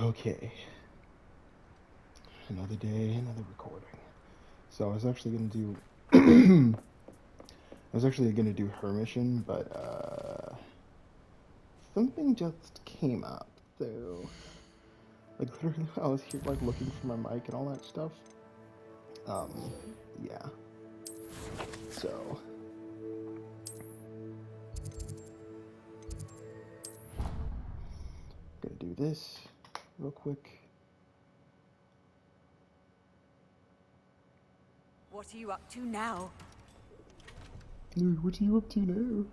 Okay. Another day, another recording. So I was actually gonna do her mission, but something just came up. So like literally I was here like looking for my mic and all that stuff. Yeah. So gonna do this real quick. What are you up to now? Dude, what are you up to now?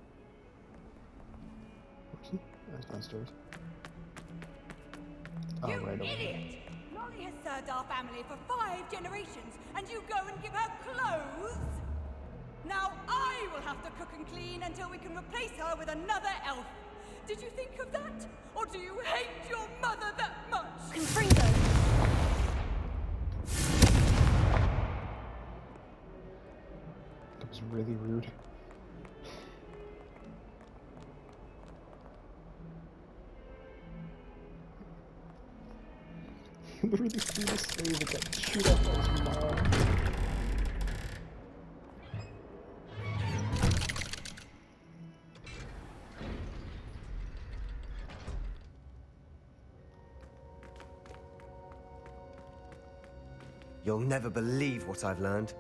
Where's he? Oh, he's downstairs. You Oh, right over idiot! there. Molly has served our family for 5 generations, and you go and give her clothes? Now I will have to cook and clean until we can replace her with another elf. Did you think of that? Or do you hate your mother that much? Confringo! That was really rude. He literally threw the slave and got chewed up by his mom. You'll never believe what I've learned.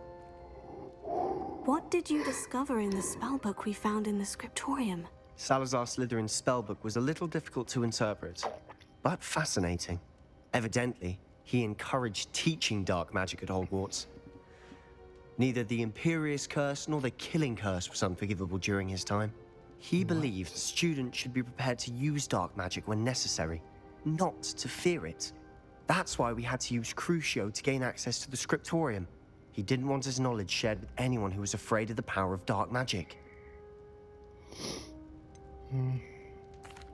What did you discover in the spellbook we found in the scriptorium? Salazar Slytherin's spellbook was a little difficult to interpret, but fascinating. Evidently, he encouraged teaching dark magic at Hogwarts. Neither the Imperious Curse nor the Killing Curse was unforgivable during his time. He believed students should be prepared to use dark magic when necessary, not to fear it. That's why we had to use Crucio to gain access to the scriptorium. He didn't want his knowledge shared with anyone who was afraid of the power of dark magic.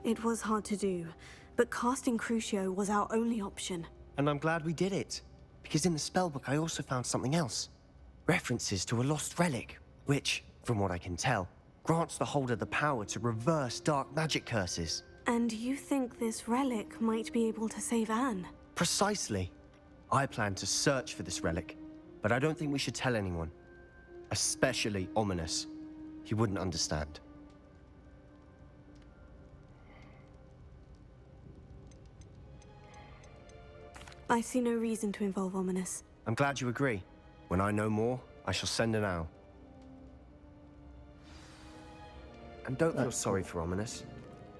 It was hard to do, but casting Crucio was our only option. And I'm glad we did it, because in the spellbook I also found something else. References to a lost relic, which, from what I can tell, grants the holder the power to reverse dark magic curses. And you think this relic might be able to save Anne? Precisely. I plan to search for this relic, but I don't think we should tell anyone. Especially Ominous. He wouldn't understand. I see no reason to involve Ominous. I'm glad you agree. When I know more, I shall send an owl. And don't feel sorry for Ominous.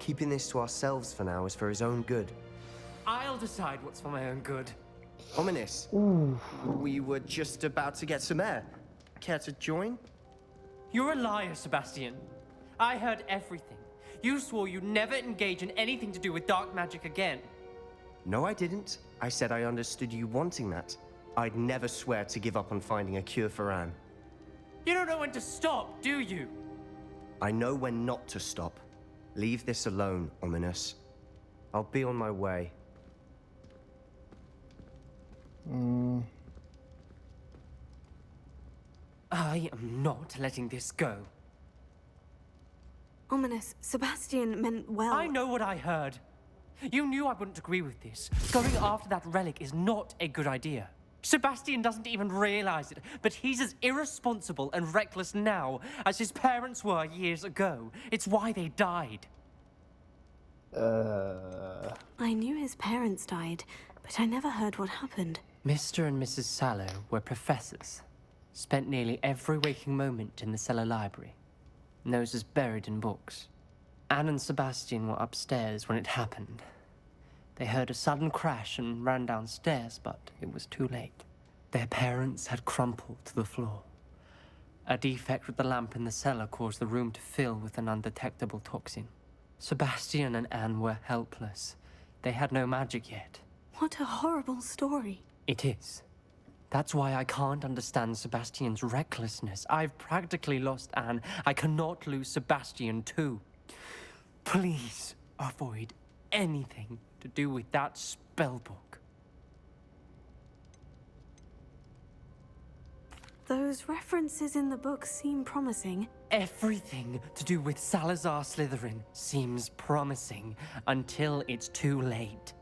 Keeping this to ourselves for now is for his own good. I'll decide what's for my own good. Ominous. We were just about to get some air. Care to join? You're a liar, Sebastian. I heard everything. You swore you'd never engage in anything to do with dark magic again. No, I didn't. I said I understood you wanting that. I'd never swear to give up on finding a cure for Anne. You don't know when to stop, do you? I know when not to stop. Leave this alone, Ominous. I'll be on my way. I am not letting this go. Ominous, Sebastian meant well. I know what I heard. You knew I wouldn't agree with this. Going after that relic is not a good idea. Sebastian doesn't even realize it, but he's as irresponsible and reckless now as his parents were years ago. It's why they died. I knew his parents died, but I never heard what happened. Mr. and Mrs. Sallow were professors. Spent nearly every waking moment in the cellar library. Noses buried in books. Anne and Sebastian were upstairs when it happened. They heard a sudden crash and ran downstairs, but it was too late. Their parents had crumpled to the floor. A defect with the lamp in the cellar caused the room to fill with an undetectable toxin. Sebastian and Anne were helpless. They had no magic yet. What a horrible story. It is. That's why I can't understand Sebastian's recklessness. I've practically lost Anne. I cannot lose Sebastian too. Please avoid anything to do with that spellbook. Those references in the book seem promising. Everything to do with Salazar Slytherin seems promising until it's too late.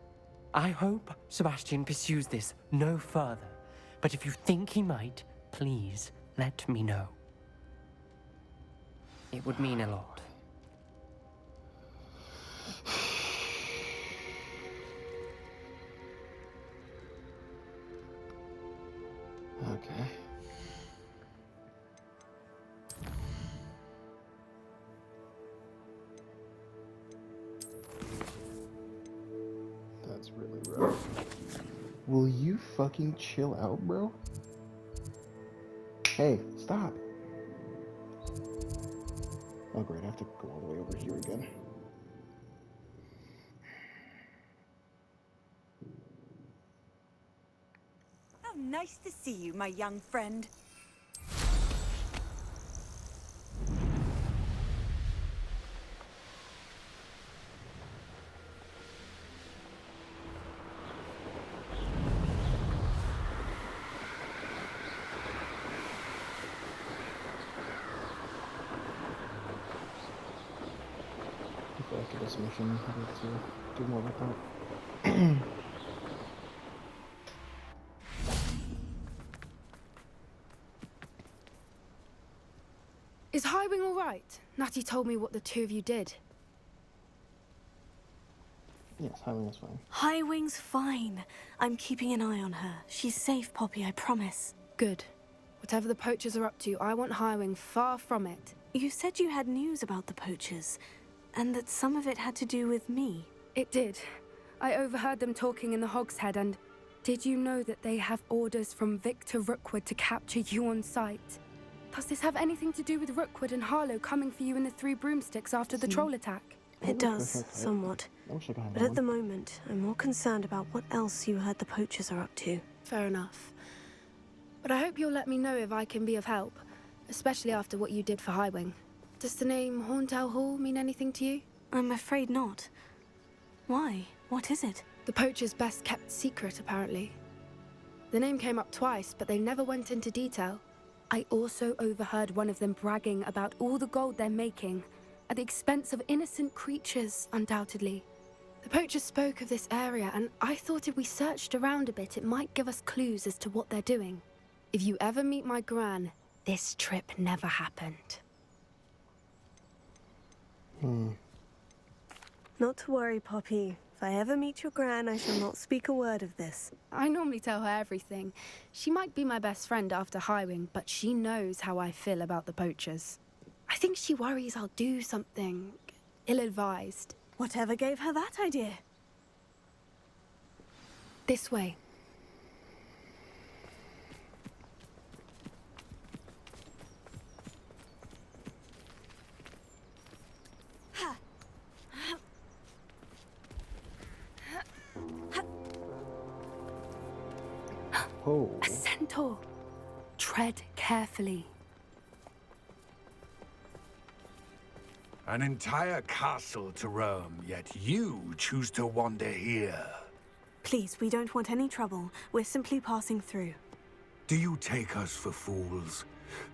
I hope Sebastian pursues this no further. But if you think he might, please let me know. It would mean a lot. Okay. That's really rough. Will you fucking chill out, bro? Hey, stop. Oh great, I have to go all the way over here again. How nice to see you, my young friend. I feel like in this mission, I need to do more like that. Is Highwing all right? Natty told me what the two of you did. Yes, Highwing is fine. Highwing's fine. I'm keeping an eye on her. She's safe, Poppy, I promise. Good. Whatever the poachers are up to, I want Highwing far from it. You said you had news about the poachers, and that some of it had to do with me. It did. I overheard them talking in the Hogshead, and did you know that they have orders from Victor Rookwood to capture you on sight? Does this have anything to do with Rookwood and Harlow coming for you in the Three Broomsticks after the troll attack? It does, somewhat. I wish I could have But at the moment, I'm more concerned about what else you heard the poachers are up to. Fair enough. But I hope you'll let me know if I can be of help, especially after what you did for Highwing. Does the name Horntow Hall mean anything to you? I'm afraid not. Why? What is it? The poachers' best kept secret, apparently. The name came up twice, but they never went into detail. I also overheard one of them bragging about all the gold they're making, at the expense of innocent creatures, undoubtedly. The poachers spoke of this area, and I thought if we searched around a bit, it might give us clues as to what they're doing. If you ever meet my gran, this trip never happened. Not to worry, Poppy. If I ever meet your gran, I shall not speak a word of this. I normally tell her everything. She might be my best friend after Highwing, but she knows how I feel about the poachers. I think she worries I'll do something ill-advised. Whatever gave her that idea? This way. Oh. A centaur. Tread carefully. An entire castle to roam, yet you choose to wander here. Please, we don't want any trouble. We're simply passing through. Do you take us for fools?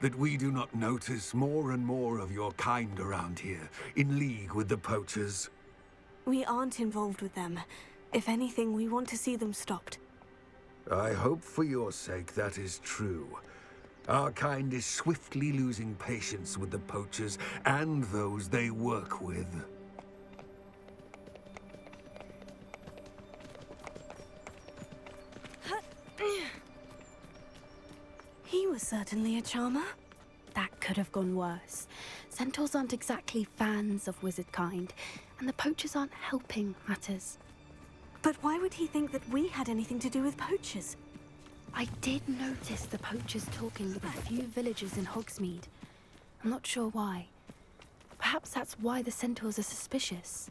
That we do not notice more and more of your kind around here, in league with the poachers? We aren't involved with them. If anything, we want to see them stopped. I hope for your sake that is true. Our kind is swiftly losing patience with the poachers and those they work with. He was certainly a charmer. That could have gone worse. Centaurs aren't exactly fans of wizard kind, and the poachers aren't helping matters. But why would he think that we had anything to do with poachers? I did notice the poachers talking with a few villagers in Hogsmeade. I'm not sure why. Perhaps that's why the centaurs are suspicious.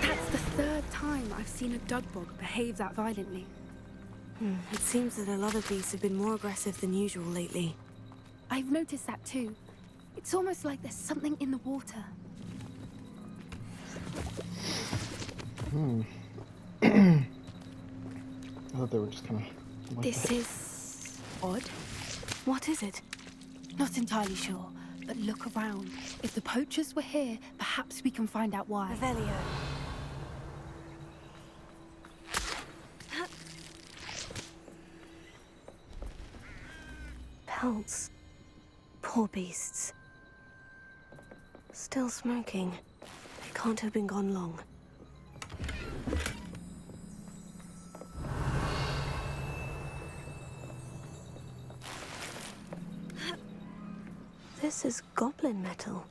That's the third time I've seen a dugbog behave that violently. It seems that a lot of these have been more aggressive than usual lately. I've noticed that too. It's almost like there's something in the water. I thought they were just kind of like This is odd. What is it? Not entirely sure, but look around. If the poachers were here, perhaps we can find out why. Revelio. Pelts. Poor beasts. Still smoking. They can't have been gone long. This is goblin metal.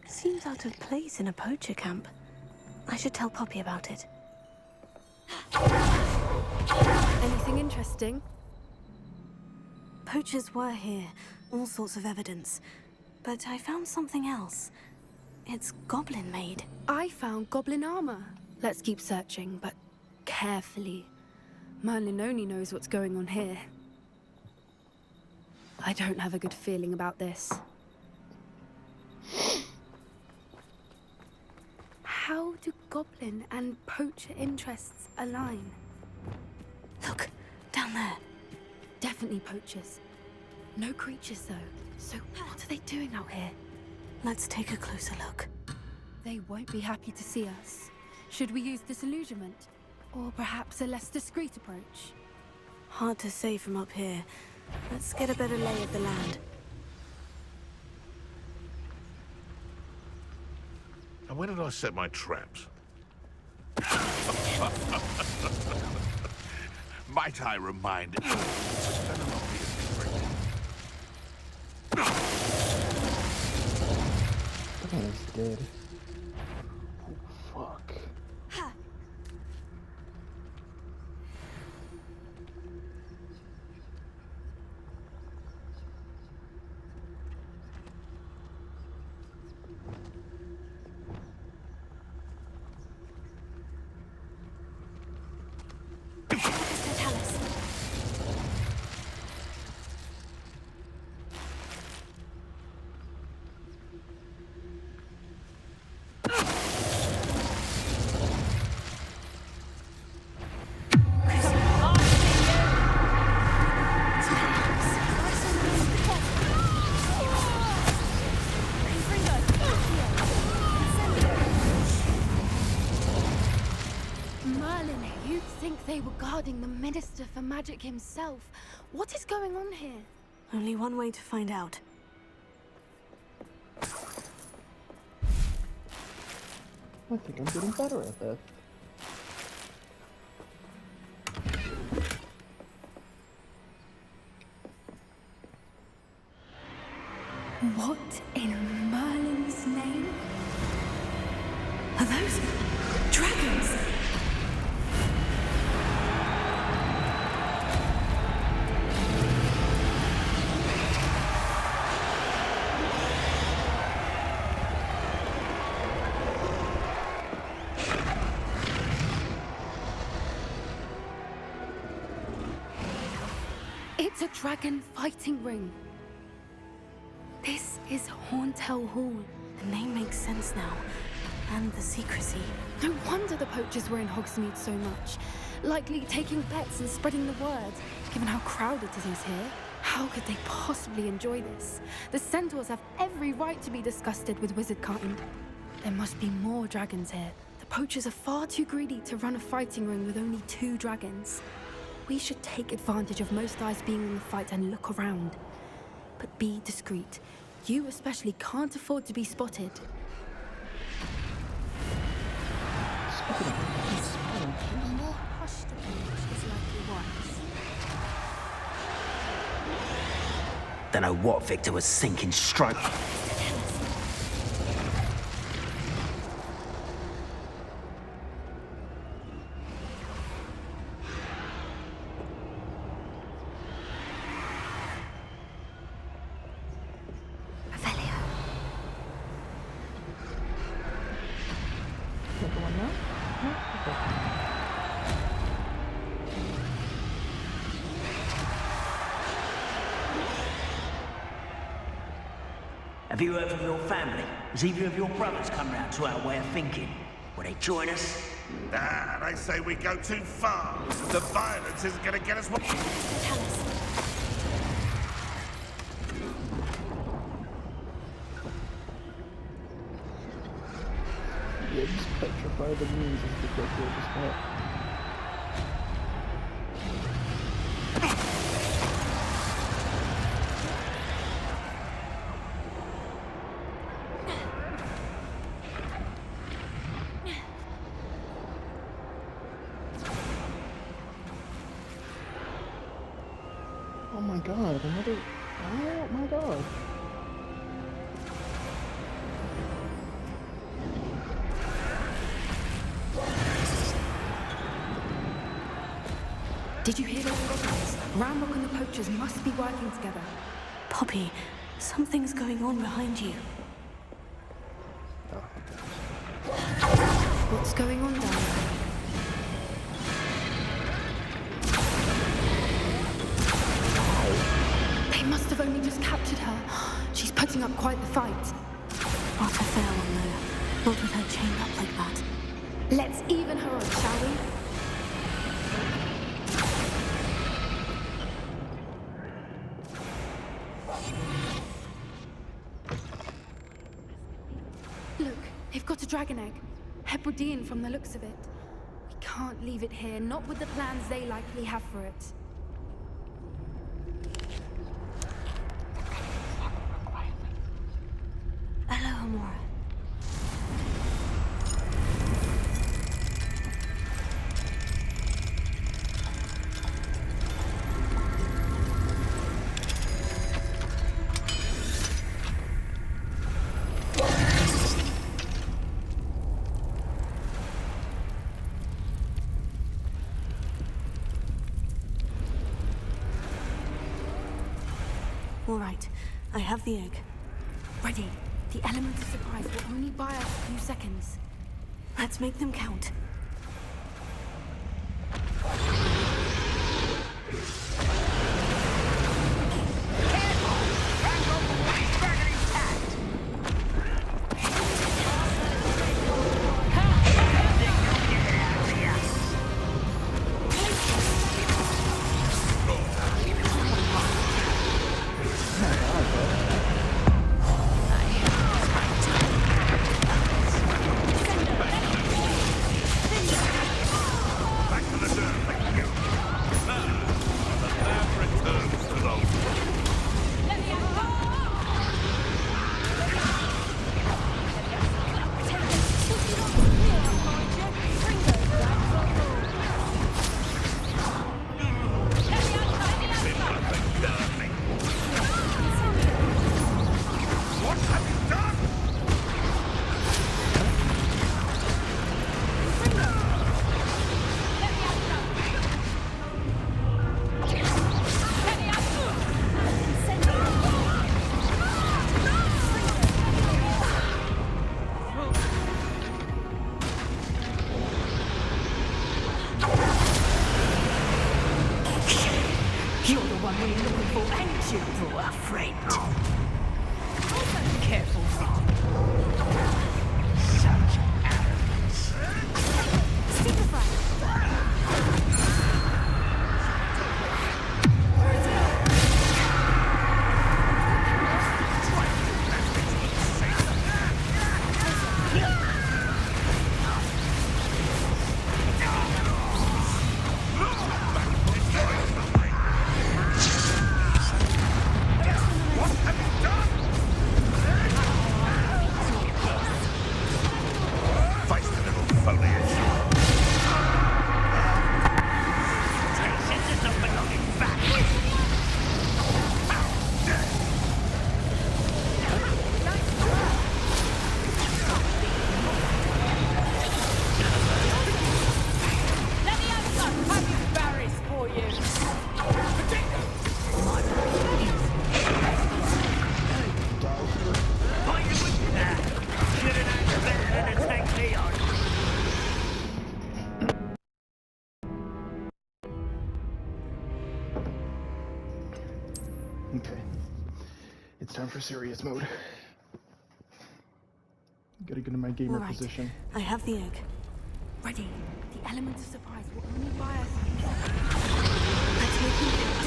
Seems out of place in a poacher camp. I should tell Poppy about it. Anything interesting? Poachers were here. All sorts of evidence. But I found something else. It's goblin-made. I found goblin armor. Let's keep searching, but carefully. Merlin only knows what's going on here. I don't have a good feeling about this. How do goblin and poacher interests align? Look, down there. Definitely poachers. No creatures, though. So what are they doing out here? Let's take a closer look. They won't be happy to see us. Should we use disillusionment? Or perhaps a less discreet approach? Hard to say from up here. Let's get a better lay of the land. And where did I set my traps? Might I remind you? That man is dead. Oh, fuck. Merlin, you'd think they were guarding the Minister for Magic himself. What is going on here? Only one way to find out. I think I'm getting better at this. What in Merlin's name? Are those dragons? It's a dragon fighting ring. This is Hauntel Hall. The name makes sense now. And the secrecy. No wonder the poachers were in Hogsmeade so much. Likely taking bets and spreading the word, given how crowded it is here. How could they possibly enjoy this? The centaurs have every right to be disgusted with wizardkind. There must be more dragons here. The poachers are far too greedy to run a fighting ring with only 2 dragons. We should take advantage of most eyes being in the fight and look around. But be discreet. You especially can't afford to be spotted. A more hushed approach is likely wise. Don't know what Victor was thinking stroke. Have you heard from your family? Has either of your brothers come round to our way of thinking? Will they join us? Nah, they say we go too far. The violence isn't gonna get us what... Tell us. ribs petrify the knees is the quick way to start. Oh my god, another... Oh my god. Did you hear those goblins? Ramrock and the poachers must be working together. Poppy, something's going on behind you. What's going on down there? They must have only just captured her. She's putting up quite the fight. Not a fair one, though. Not with her chained up like that. Let's even her on, shall we? Look, they've got a dragon egg. Hebridean from the looks of it. We can't leave it here, not with the plans they likely have for it. Hello, Amora. All right, I have the egg. Ready. The element of surprise will only buy us a few seconds. Let's make them count. You're the one we're looking for, ain't you, poor friend? Careful. Such arrogance. Okay. It's time for serious mode. Gotta get in my gamer position. I have the egg. Ready. The element of surprise will only buy us a few seconds. Let's make them count.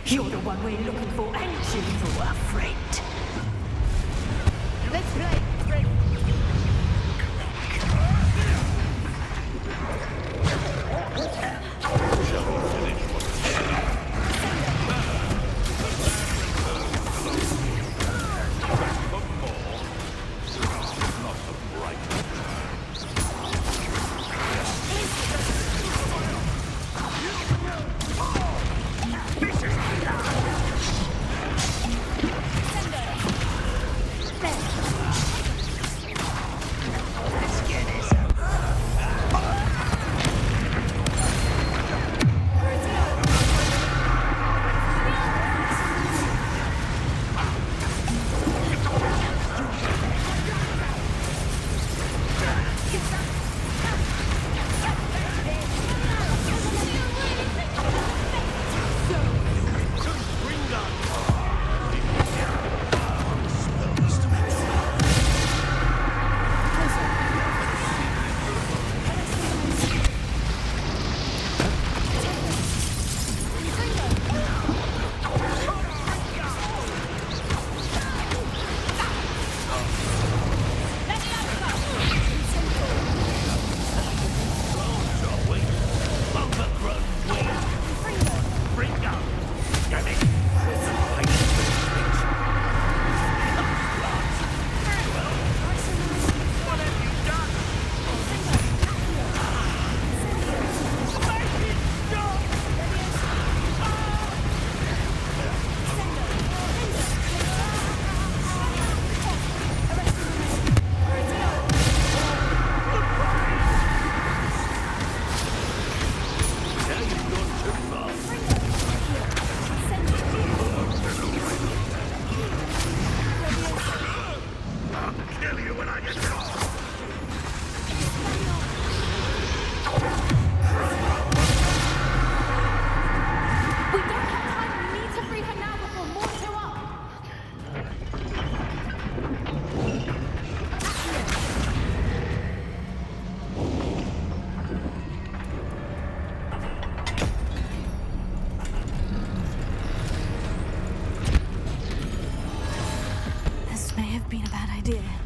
You're the one we're looking for, ain't you, poor friend? Let's play.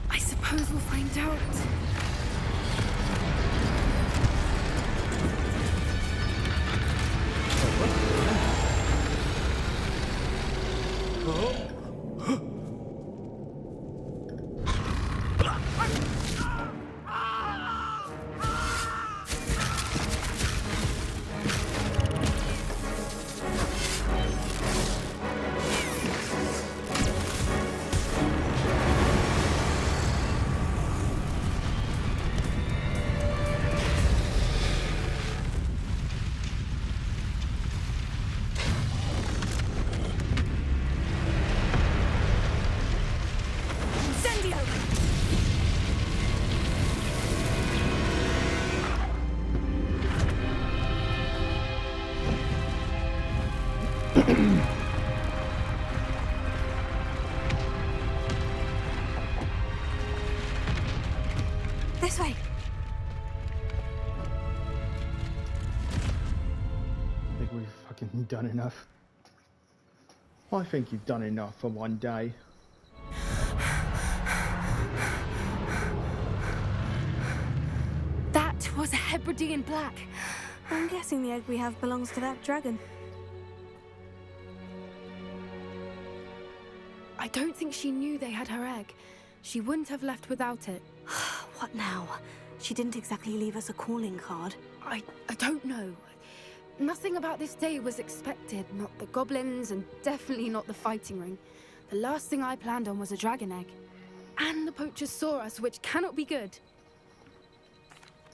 I suppose we'll find out. This way. I think we've fucking done enough. I think you've done enough for one day. That was a Hebridean black. I'm guessing the egg we have belongs to that dragon. I don't think she knew they had her egg. She wouldn't have left without it. What now? She didn't exactly leave us a calling card. I don't know. Nothing about this day was expected. Not the goblins, and definitely not the fighting ring. The last thing I planned on was a dragon egg. And the poachers saw us, which cannot be good.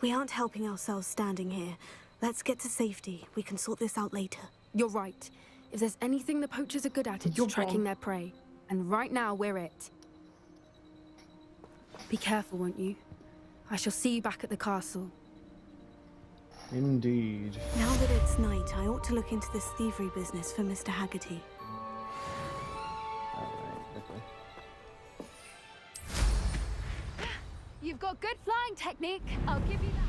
We aren't helping ourselves standing here. Let's get to safety. We can sort this out later. You're right. If there's anything the poachers are good at, it's tracking their prey. And right now, we're it. Be careful, won't you? I shall see you back at the castle. Indeed. Now that it's night, I ought to look into this thievery business for Mr. Haggerty. Alright, okay. You've got good flying technique. I'll give you that.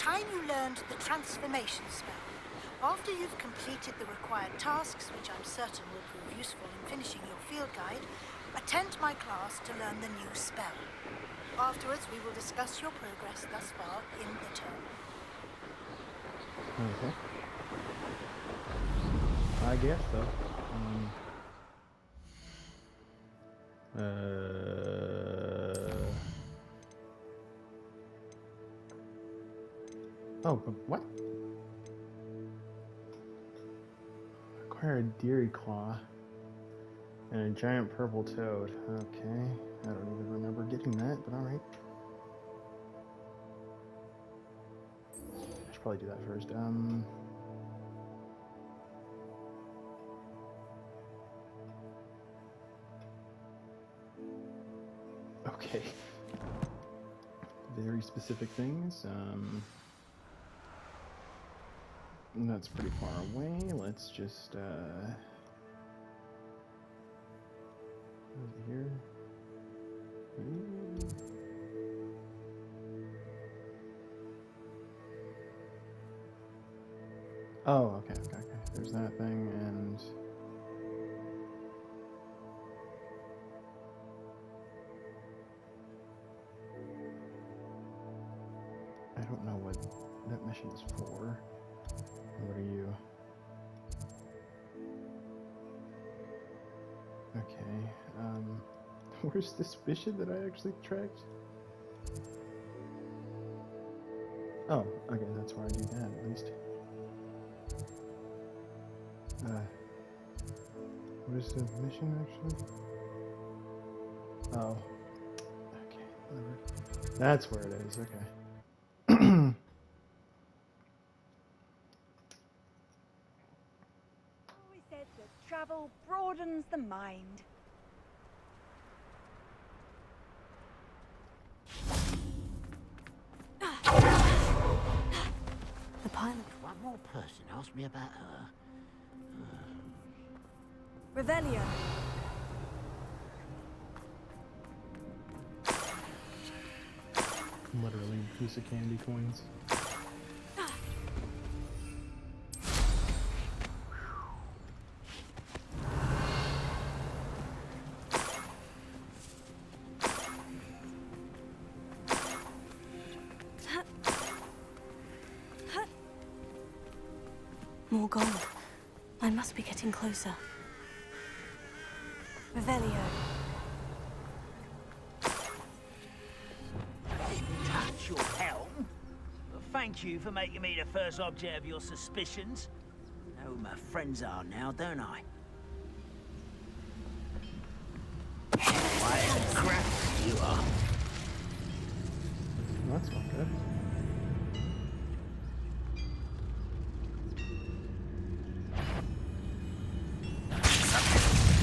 time you learned the transformation spell. After you've completed the required tasks, which I'm certain will prove useful in finishing your field guide, attend my class to learn the new spell. Afterwards, we will discuss your progress thus far in the term. Okay. I guess so. Oh, but what? Acquire a deer claw and a giant purple toad. Okay, I don't even remember getting that, but all right. I should probably do that first. Okay. Very specific things. That's pretty far away. Let's just over here. Oh, okay. There's that thing, and I don't know what that mission is for. What are you? Okay, where's this mission that I actually tracked? Oh, okay, that's where I do that, at least. What is the mission, actually? Oh. Okay, whatever. That's where it is, okay. Always said that travel broadens the mind. The pilot. One more person asked me about her. Revelio. Literally a piece of candy coins. More gold. I must be getting closer. Revelio. Touch your helm? Well, thank you for making me the first object of your suspicions. I know who my friends are now, don't I? Quiet as crap you are. That's not good.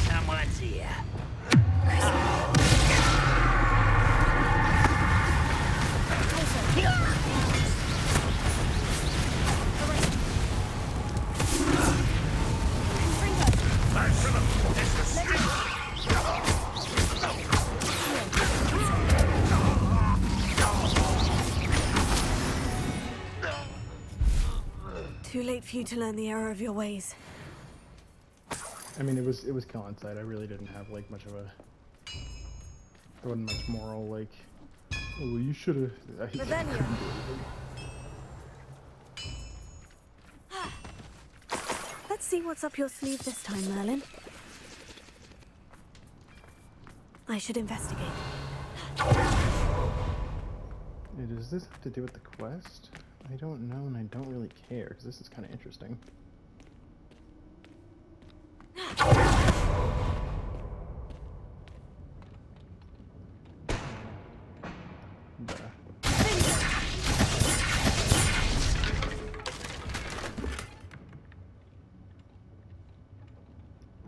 Someone's here. Too late for you to learn the error of your ways. I mean, it was kill on sight. I really didn't have like much of a. There wasn't much moral like. Oh, well, you should have. Revelio. Let's see what's up your sleeve this time, Merlin. I should investigate. Does this have to do with the quest? I don't know, and I don't really care, because this is kind of interesting.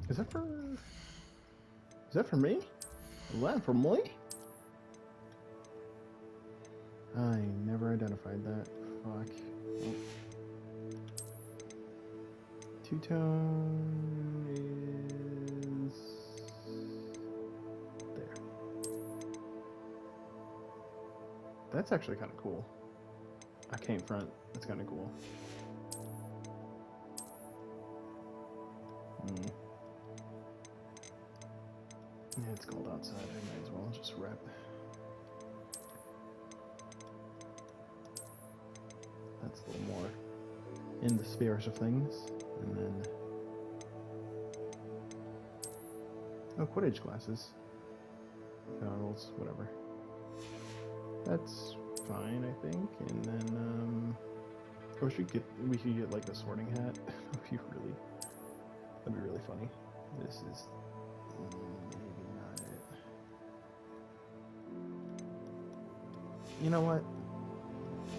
Is that for me? Is that for me? I never identified that. Fuck. Oh. Two-tone is there. That's actually kind of cool. arcane front. That's kind of cool. Yeah, it's cold outside. I might as well just rep. That's a little more in the spirit of things. And then... oh, Quidditch glasses. Goggles, whatever. That's fine, I think. And then, I wish we could get like a sorting hat. That'd be really funny. This is maybe not it. You know what?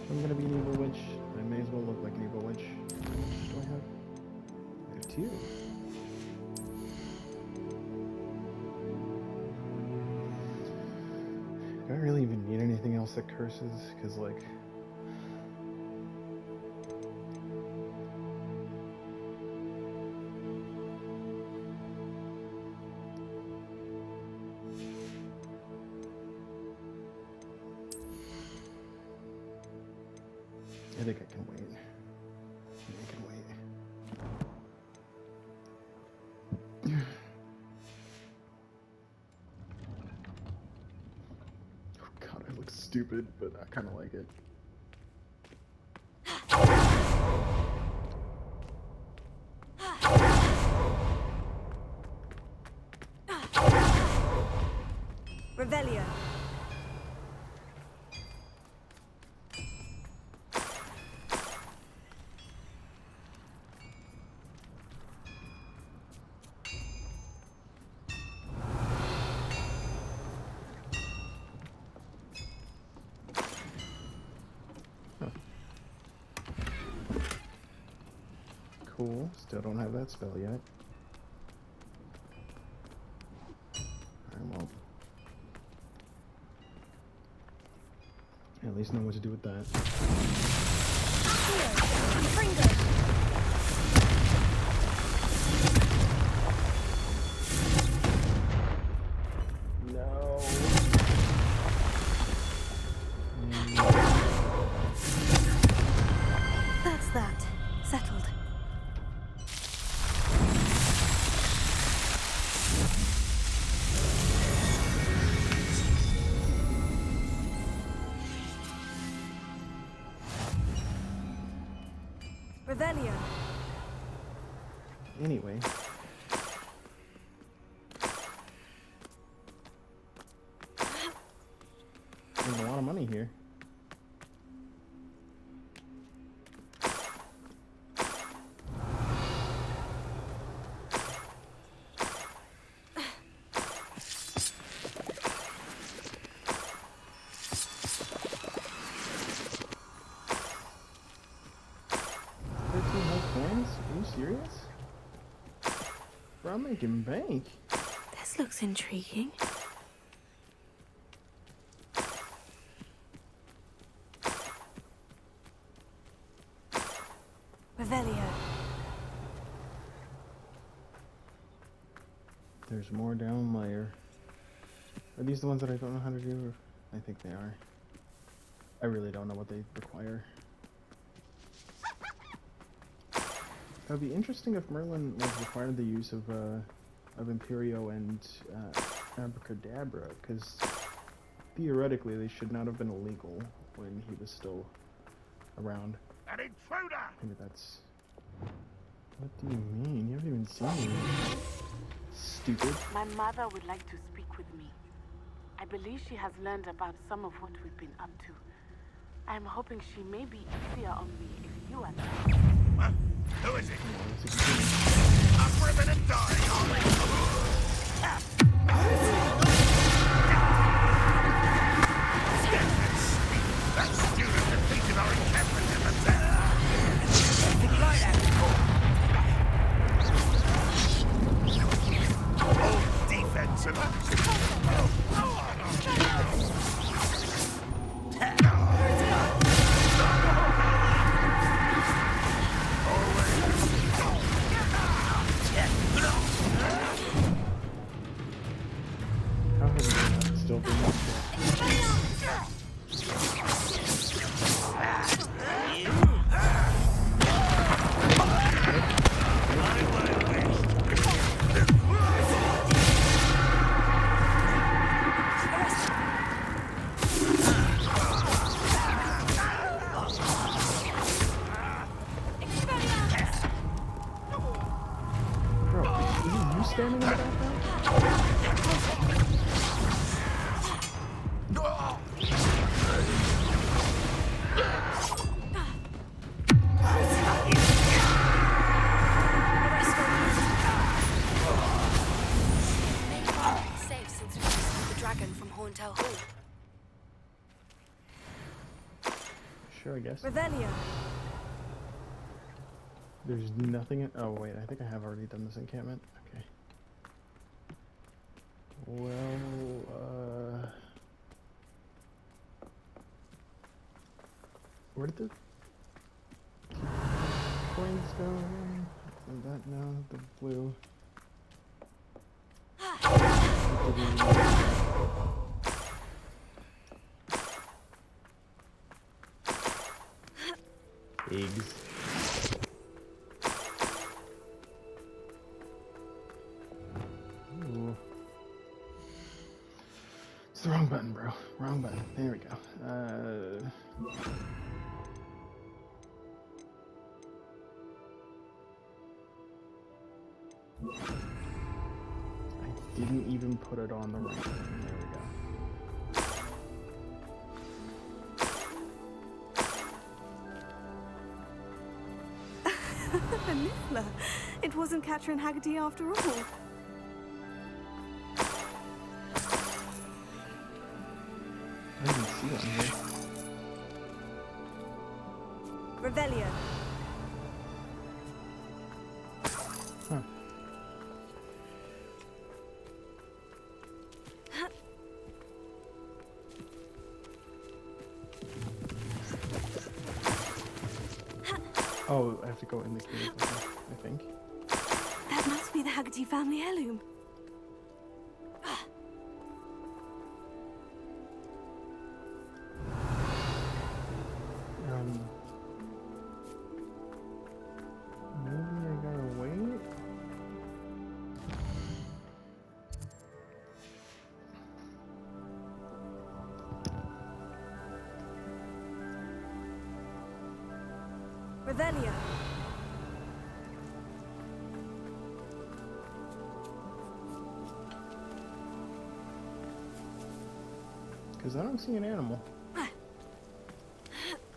If I'm gonna be an evil witch, I may as well look like an evil witch. What do I have? I have 2. Do I really even need anything else that curses? Because, like... I think I can wait. I can wait. Oh god, I look stupid, but I kind of like it. Revelio. Cool. Still don't have that spell yet. Alright, well. At least know what to do with that. No. That's that. Settled. Revelio. Anyway. There's a lot of money here. Are you serious? Bro, I'm making bank. This looks intriguing. Revelio. There's more down layer. Are these the ones that I don't know how to do? I think they are. I really don't know what they require. It would be interesting if Merlin required the use of Imperio and Abracadabra, because theoretically they should not have been illegal when he was still around. An intruder! Maybe that's... What do you mean? You haven't even seen me. Stupid. My mother would like to speak with me. I believe she has learned about some of what we've been up to. I'm hoping she may be easier on me if you are there. What? Who is it? I'm ripping and dying, aren't that student defeated our encampment in the town. All defensive. Still being Safe since we rescued the dragon from Horntail Hall. Sure, I guess. Revelio. There's nothing in... Oh, wait, I think I have already done this encampment. Okay. Well, where did the coins go again? That, no, the blue. Eggs. Ooh. It's the wrong button, bro. Wrong button. There we go. I didn't even put it on the right button. There we go. A Niffler. It wasn't Catherine Haggerty after all. I didn't see it on here. Revelio. Huh. Oh, I have to go in the cave, I think. That must be the Haggerty family heirloom. Maybe I gotta wait? Revelio. Because I don't see an animal.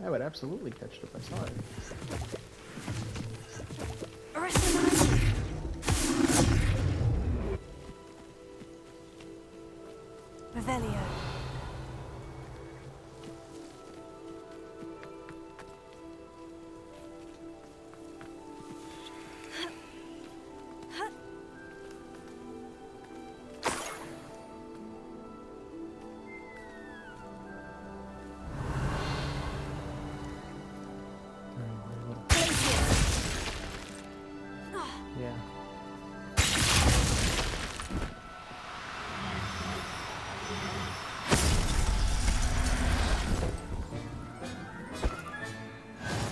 I would absolutely catch it if I saw it. Revelio. Yeah.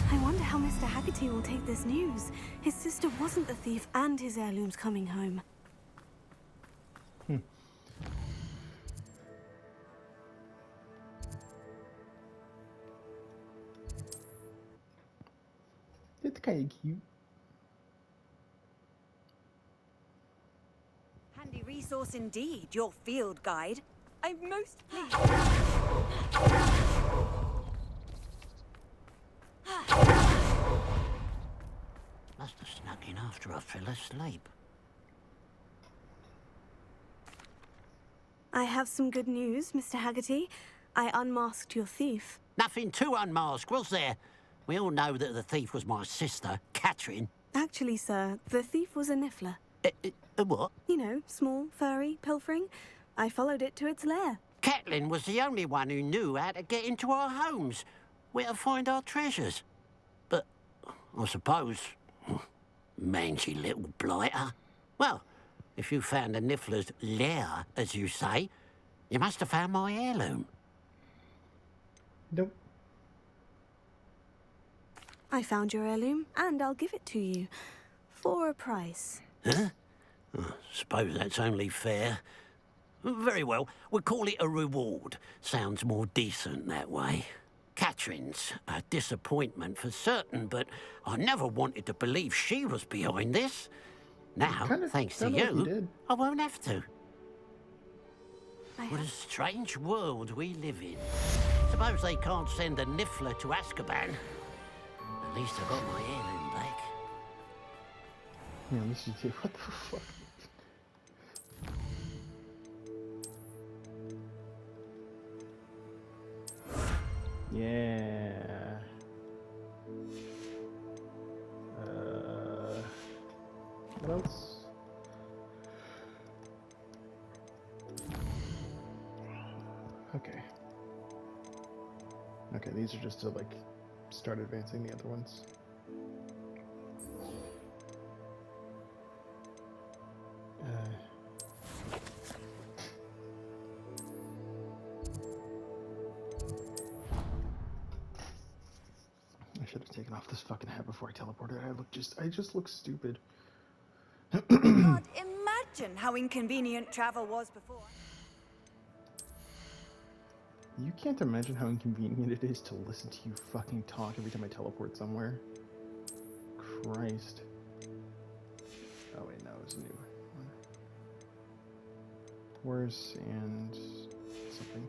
I wonder how Mr. Haggerty will take this news. His sister wasn't the thief and his heirloom's coming home. It's kind of cute. Handy resource indeed, your field guide. I'm most pleased. Must have snuck in after I fell asleep. I have some good news, Mr. Haggerty. I unmasked your thief. Nothing to unmask, was there? We all know that the thief was my sister, Catherine. Actually, sir, the thief was a Niffler. A what? You know, small, furry, pilfering. I followed it to its lair. Catelyn was the only one who knew how to get into our homes, where to find our treasures. But I suppose, mangy little blighter. Well, if you found the Niffler's lair, as you say, you must have found my heirloom. Nope. I found your heirloom, and I'll give it to you. For a price. Huh? I suppose that's only fair. Very well, we'll call it a reward. Sounds more decent that way. Catherine's a disappointment for certain, but I never wanted to believe she was behind this. Now, thanks to sounded like you, did. I won't have to. What a strange world we live in. Suppose they can't send a Niffler to Azkaban. At least I got my heirloom back. Yeah, at least you did. What the fuck? Yeah. What else? Okay. Okay, these are just to like start advancing the other ones. I should have taken off this fucking hat before I teleported. I just look stupid. Can't imagine how inconvenient travel was before. You can't imagine how inconvenient it is to listen to you fucking talk every time I teleport somewhere. Christ. Oh wait, no, it's a new one. Worse and something.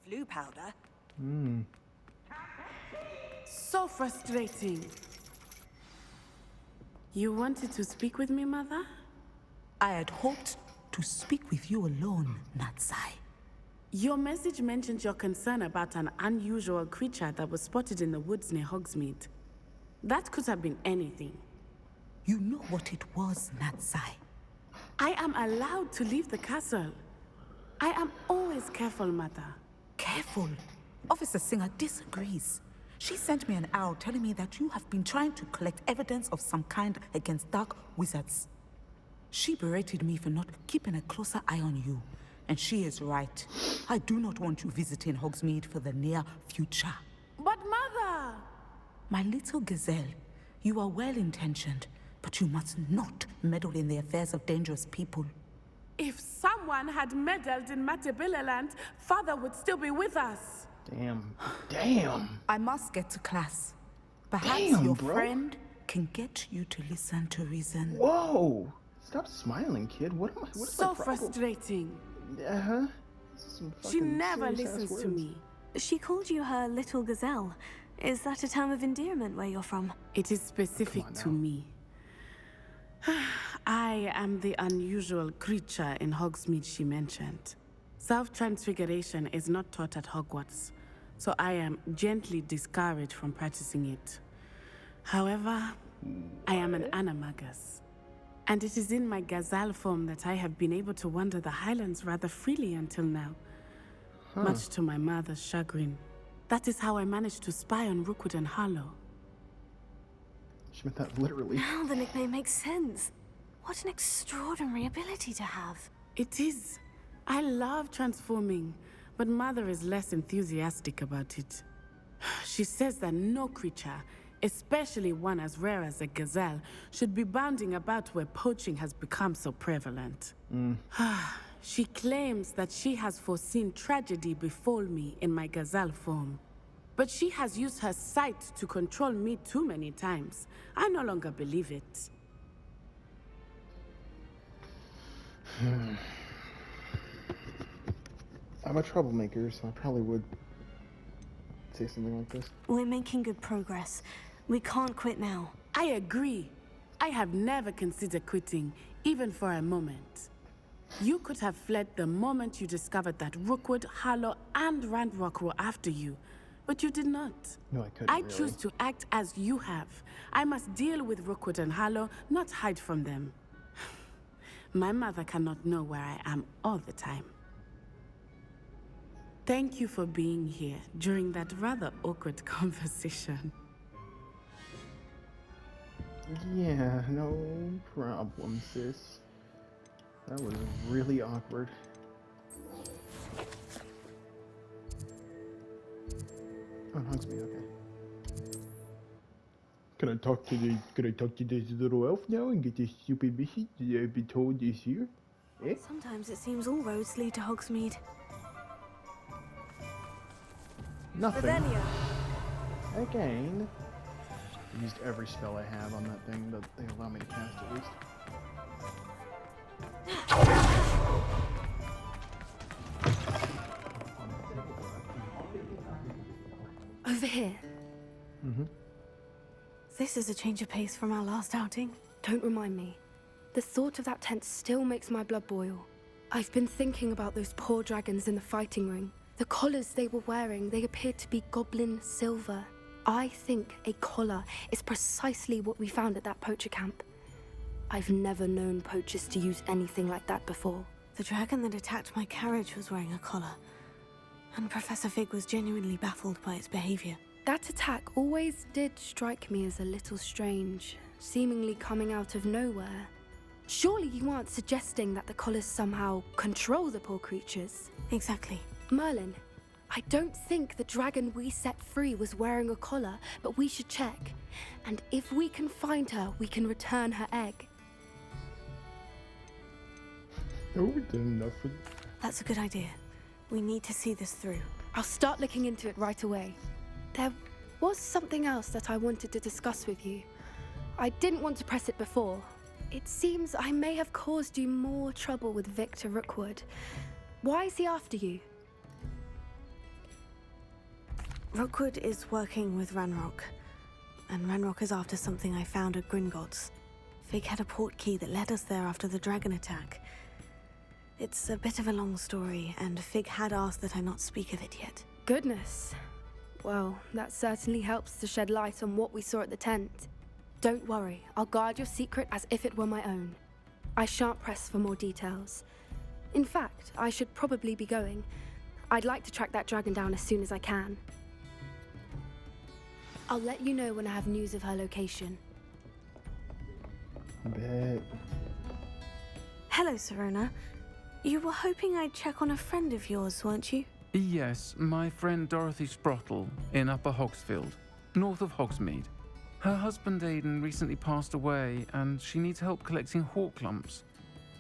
Flu powder. So frustrating. You wanted to speak with me, Mother? I had hoped to speak with you alone, Natsai. Your message mentioned your concern about an unusual creature that was spotted in the woods near Hogsmeade. That could have been anything. You know what it was, Natsai. I am allowed to leave the castle. I am always careful, Mother. Careful. Officer Singer disagrees. She sent me an owl telling me that you have been trying to collect evidence of some kind against dark wizards. She berated me for not keeping a closer eye on you. And she is right. I do not want you visiting Hogsmeade for the near future. But Mother! My little gazelle, you are well-intentioned, but you must not meddle in the affairs of dangerous people. If someone had meddled in Matabeleland, Father would still be with us. Damn. Damn. I must get to class. Perhaps your friend can get you to listen to reason. Whoa! Stop smiling, kid. What is so my problem? frustrating. Uh-huh. She never listens to me. She called you her little gazelle. Is that a term of endearment where you're from? It is specific to me. I am the unusual creature in Hogsmeade she mentioned. Self-transfiguration is not taught at Hogwarts, so I am gently discouraged from practicing it. However, I am an animagus, and it is in my gazelle form that I have been able to wander the Highlands rather freely until now, much to my mother's chagrin. That is how I managed to spy on Rookwood and Harlow. She meant that literally. Now the nickname makes sense. What an extraordinary ability to have. It is. I love transforming, but Mother is less enthusiastic about it. She says that no creature, especially one as rare as a gazelle, should be bounding about where poaching has become so prevalent. She claims that she has foreseen tragedy befall me in my gazelle form. But she has used her sight to control me too many times. I no longer believe it. I'm a troublemaker, so I probably would say something like this. We're making good progress. We can't quit now. I agree. I have never considered quitting, even for a moment. You could have fled the moment you discovered that Rookwood, Harlow, and Randrock were after you. But you did not. No, I couldn't. I choose to act as you have. I must deal with Rookwood and Harlow, not hide from them. My mother cannot know where I am all the time. Thank you for being here during that rather awkward conversation. Yeah, no problem, sis. That was really awkward. Oh, Hogsmeade, okay. Can I talk to this little elf now and get this stupid message that I've been told is here? Eh? Sometimes it seems all roads lead to Hogsmeade. Nothing. Revelio. Again. I used every spell I have on that thing that they allow me to cast at least. Over here. Mm-hmm. This is a change of pace from our last outing. Don't remind me. The thought of that tent still makes my blood boil. I've been thinking about those poor dragons in the fighting ring. The collars they were wearing, they appeared to be goblin silver. I think a collar is precisely what we found at that poacher camp. I've never known poachers to use anything like that before. The dragon that attacked my carriage was wearing a collar, and Professor Fig was genuinely baffled by its behavior. That attack always did strike me as a little strange, seemingly coming out of nowhere. Surely you aren't suggesting that the collars somehow control the poor creatures? Exactly. Merlin, I don't think the dragon we set free was wearing a collar, but we should check. And if we can find her, we can return her egg. Oh, we did enough for... That's a good idea. We need to see this through. I'll start looking into it right away. There was something else that I wanted to discuss with you. I didn't want to press it before. It seems I may have caused you more trouble with Victor Rookwood. Why is he after you? Rookwood is working with Ranrock, and Ranrock is after something I found at Gringotts. Fig had a port key that led us there after the dragon attack. It's a bit of a long story, and Fig had asked that I not speak of it yet. Goodness. Well, that certainly helps to shed light on what we saw at the tent. Don't worry, I'll guard your secret as if it were my own. I shan't press for more details. In fact, I should probably be going. I'd like to track that dragon down as soon as I can. I'll let you know when I have news of her location. Bet. Hello, Serona. You were hoping I'd check on a friend of yours, weren't you? Yes, my friend Dorothy Sprottle in Upper Hogsfield, north of Hogsmeade. Her husband Aidan recently passed away, and she needs help collecting hawk lumps.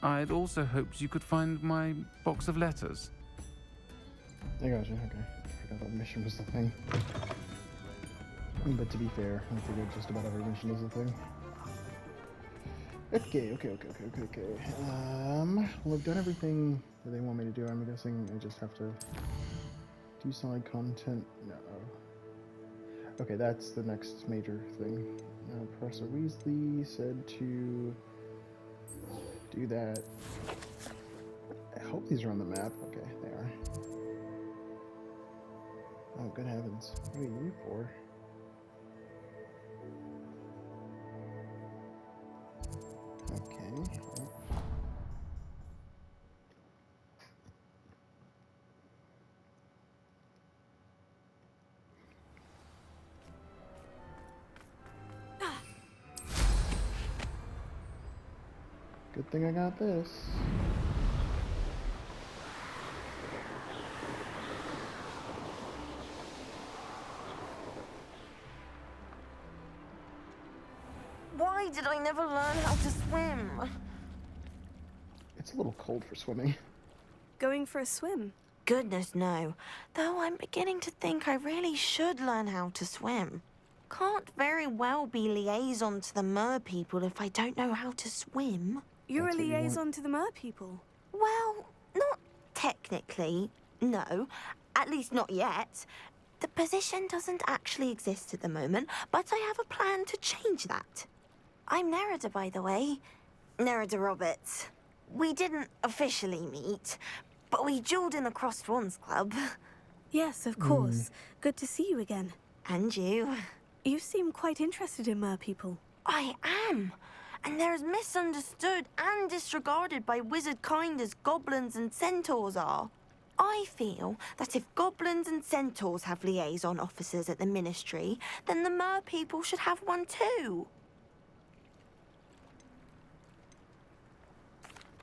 I'd also hoped you could find my box of letters. I gotcha, okay. I forgot that mission was the thing. But to be fair, I figured just about every mission is a thing. Okay. Well, I've done everything that they want me to do. I'm guessing I just have to do side content. No. Okay, that's the next major thing. Professor Weasley said to do that. I hope these are on the map. Okay, they are. Oh, good heavens. What are you for? Okay. Good thing I got this. Why did I never learn how to swim? It's a little cold for swimming. Going for a swim? Goodness, no. Though I'm beginning to think I really should learn how to swim. Can't very well be liaison to the mer people if I don't know how to swim. You're a liaison to the mer people? Well, not technically, no. At least not yet. The position doesn't actually exist at the moment, but I have a plan to change that. I'm Nerida, by the way. Nerida Roberts. We didn't officially meet, but we duelled in the Crossed Wands Club. Yes, of course. Good to see you again. And you. You seem quite interested in mer people. I am. And they're as misunderstood and disregarded by wizard kind as goblins and centaurs are. I feel that if goblins and centaurs have liaison officers at the Ministry, then the mer people should have one too.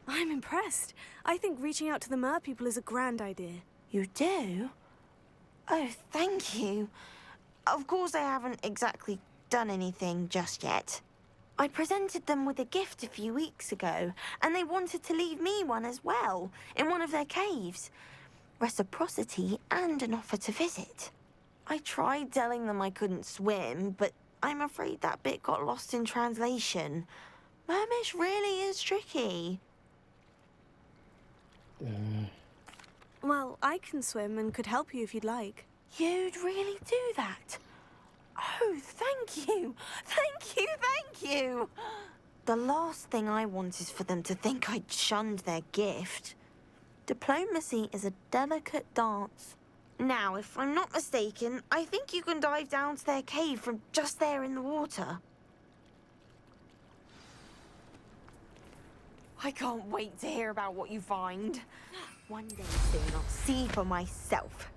I'm impressed. I think reaching out to the mer people is a grand idea. You do? Oh, thank you. Of course I haven't exactly done anything just yet. I presented them with a gift a few weeks ago, and they wanted to leave me one as well, in one of their caves. Reciprocity and an offer to visit. I tried telling them I couldn't swim, but I'm afraid that bit got lost in translation. Mermish really is tricky. Well, I can swim and could help you if you'd like. You'd really do that? Oh, thank you! Thank you, thank you! The last thing I want is for them to think I'd shunned their gift. Diplomacy is a delicate dance. Now, if I'm not mistaken, I think you can dive down to their cave from just there in the water. I can't wait to hear about what you find. One day soon I'll see for myself.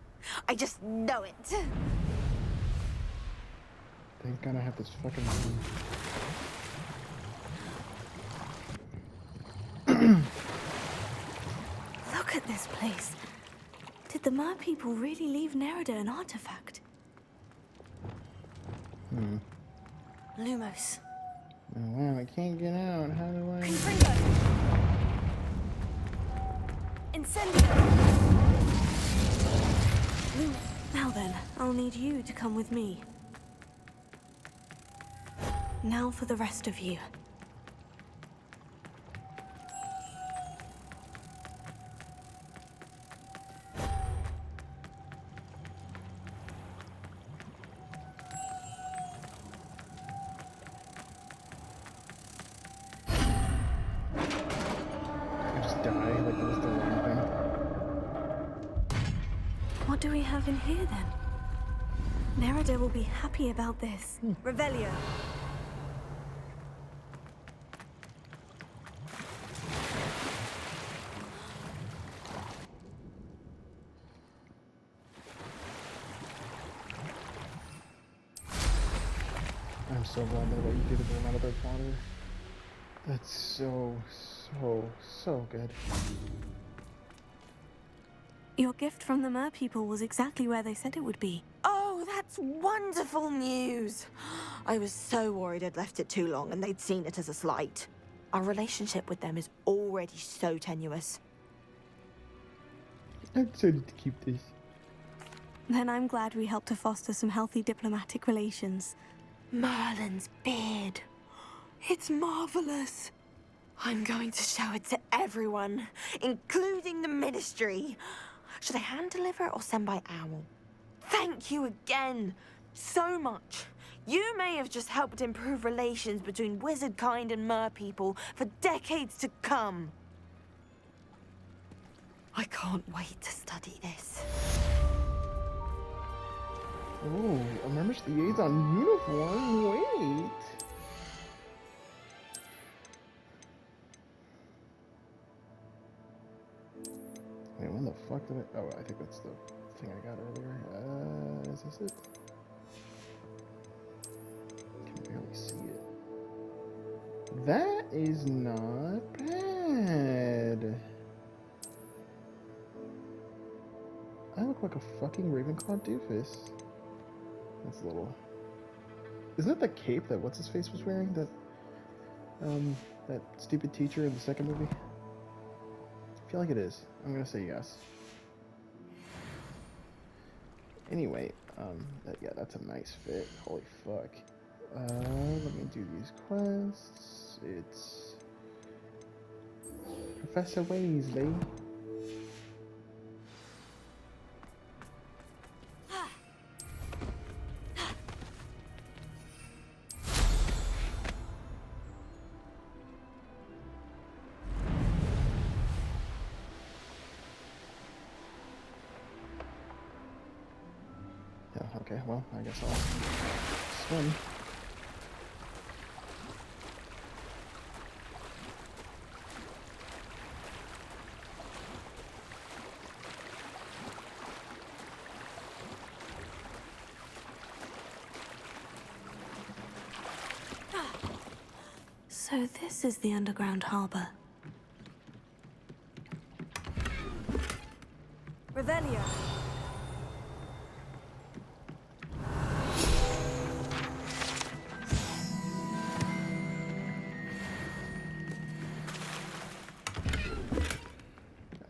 I just know it. Thank God I have this fucking Look at this place. Did the Mer people really leave Nerida an artifact? Lumos. Oh, wow, I can't get out. How do I... Incendio! Now then, I'll need you to come with me. Now for the rest of you. I just die, like that was the wrong thing. What do we have in here then? Nerida will be happy about this. Revelio. I'm so glad they let you do the burn out of their water. That's so good. Your gift from the Mer people was exactly where they said it would be. Oh, that's wonderful news. I was so worried I'd left it too long and they'd seen it as a slight. Our relationship with them is already so tenuous. I'm excited to keep this. Then I'm glad we helped to foster some healthy diplomatic relations. Merlin's beard. It's marvelous. I'm going to show it to everyone, including the Ministry. Should I hand deliver or send by owl? Thank you again so much. You may have just helped improve relations between wizard kind and mer people for decades to come. I can't wait to study this. Oh, a Mermish liaison uniform? Wait. Wait, when the fuck did I... Oh, I think that's the thing I got earlier. Is this it? I can barely see it. That is not bad. I look like a fucking Ravenclaw doofus. That's a little... Isn't that the cape that what's-his-face was wearing? That stupid teacher in the second movie? I feel like it is. I'm gonna say yes. Anyway, yeah, that's a nice fit. Holy fuck. Let me do these quests. It's... Professor Weasley. Okay, well, I guess I'll swim. So this is the underground harbor. Revelio.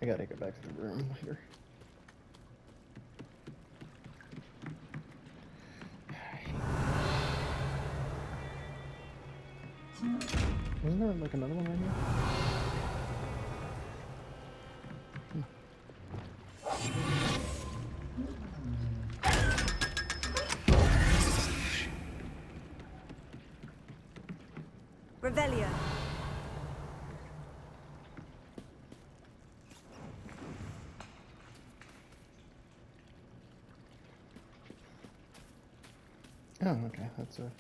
I gotta get back to the room later. Isn't there like another one right here? Revelio. Oh, okay, that's a...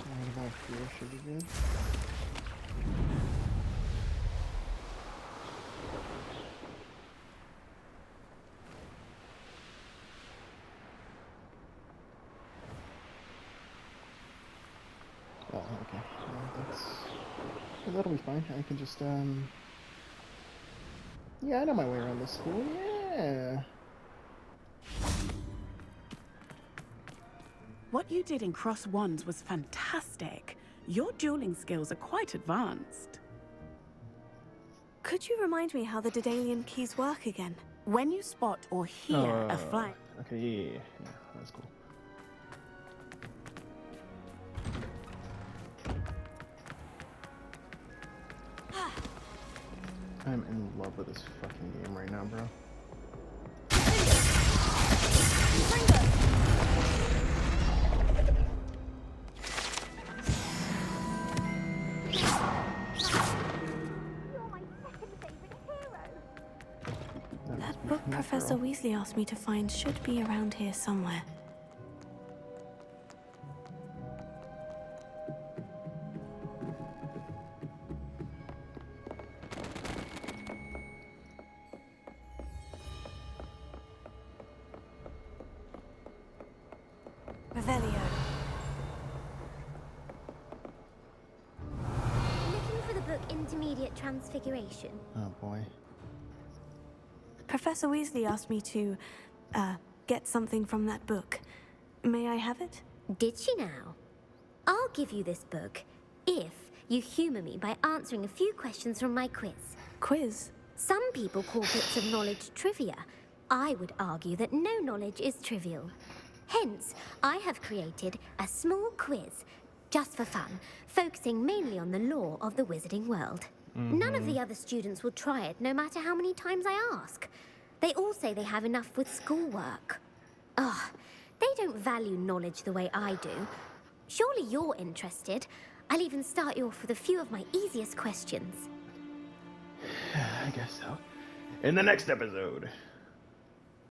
Right about here should be good. Oh, okay. That'll be fine. I can just, yeah, I know my way around this school, yeah! What you did in Cross Wands was fantastic. Your dueling skills are quite advanced. Could you remind me how the Daedalian keys work again? When you spot or hear a flying... Okay, yeah, that's cool. I'm in love with this fucking game right now, bro. That book Professor Weasley asked me to find should be around here somewhere. Revelio. Looking for the book Intermediate Transfiguration. Oh boy. Professor Weasley asked me to, get something from that book. May I have it? Did she now? I'll give you this book if you humor me by answering a few questions from my quiz. Quiz? Some people call bits of knowledge trivia. I would argue that no knowledge is trivial. Hence, I have created a small quiz, just for fun, focusing mainly on the lore of the wizarding world. None of the other students will try it, no matter how many times I ask. They all say they have enough with schoolwork. Ugh, they don't value knowledge the way I do. Surely you're interested. I'll even start you off with a few of my easiest questions. I guess so. In the next episode.